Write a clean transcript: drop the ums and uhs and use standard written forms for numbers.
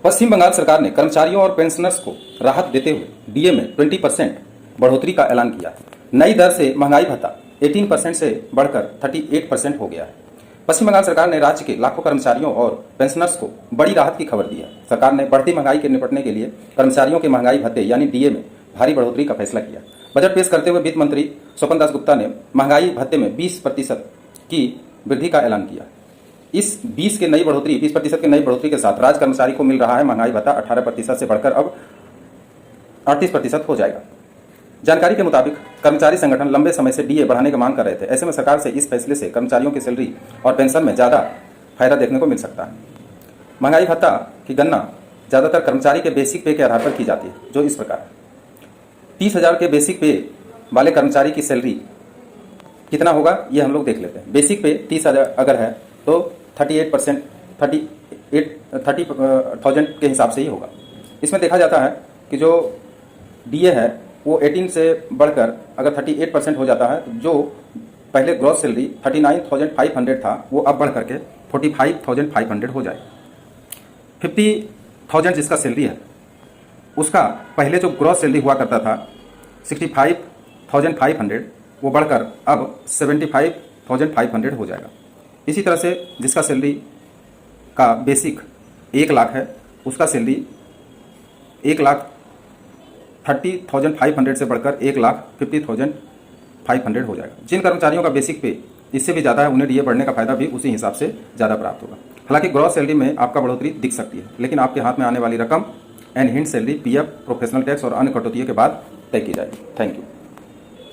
पश्चिम बंगाल सरकार ने कर्मचारियों और पेंशनर्स को राहत देते हुए डीए में 20% बढ़ोतरी का ऐलान किया है। नई दर से महंगाई भत्ता 18% से बढ़कर 38% हो गया है। पश्चिम बंगाल सरकार ने राज्य के लाखों कर्मचारियों और पेंशनर्स को बड़ी राहत की खबर दी है। सरकार ने बढ़ती महंगाई के निपटने के लिए कर्मचारियों के महंगाई भत्ते यानी डीए में भारी बढ़ोतरी का फैसला किया। बजट पेश करते हुए वित्त मंत्री स्वपन दास गुप्ता ने महंगाई भत्ते में 20% की वृद्धि का ऐलान किया। इस 20% की नई बढ़ोतरी के साथ राज्य कर्मचारी को मिल रहा है महंगाई भत्ता 18% से बढ़कर अब 38% हो जाएगा। जानकारी के मुताबिक कर्मचारी संगठन लंबे समय से डीए बढ़ाने की मांग कर रहे थे। ऐसे में सरकार से इस फैसले से कर्मचारियों की सैलरी और पेंशन में ज़्यादा फायदा देखने को मिल सकता है। महंगाई भत्ता की गणना ज़्यादातर कर्मचारी के बेसिक पे के आधार पर की जाती है, जो इस प्रकार है। 30,000 के बेसिक पे वाले कर्मचारी की सैलरी कितना होगा ये हम लोग देख लेते हैं। बेसिक पे 30,000 अगर है तो 38% 30,000 के हिसाब से ही होगा। इसमें देखा जाता है कि जो डीए है वो 18 से बढ़कर अगर 38% हो जाता है तो जो पहले ग्रॉस सैलरी 39,500 था वो अब बढ़ करके 45,500 हो जाए। 50,000 जिसका सैलरी है उसका पहले जो ग्रॉस सैलरी हुआ करता था 65,500 वो बढ़कर अब 75,500 हो जाएगा। इसी तरह से जिसका सैलरी का बेसिक 1 लाख है उसका सैलरी 1,30,500 से बढ़कर 1,50,500 हो जाएगा। जिन कर्मचारियों का बेसिक पे इससे भी ज़्यादा है उन्हें डीए बढ़ने का फायदा भी उसी हिसाब से ज़्यादा प्राप्त होगा। हालांकि ग्रॉस सैलरी में आपका बढ़ोतरी दिख सकती है, लेकिन आपके हाथ में आने वाली रकम एनहिंट सैलरी, पीएफ, प्रोफेशनल टैक्स और अन्य कटौतियों के बाद तय की जाएगी। Thank you.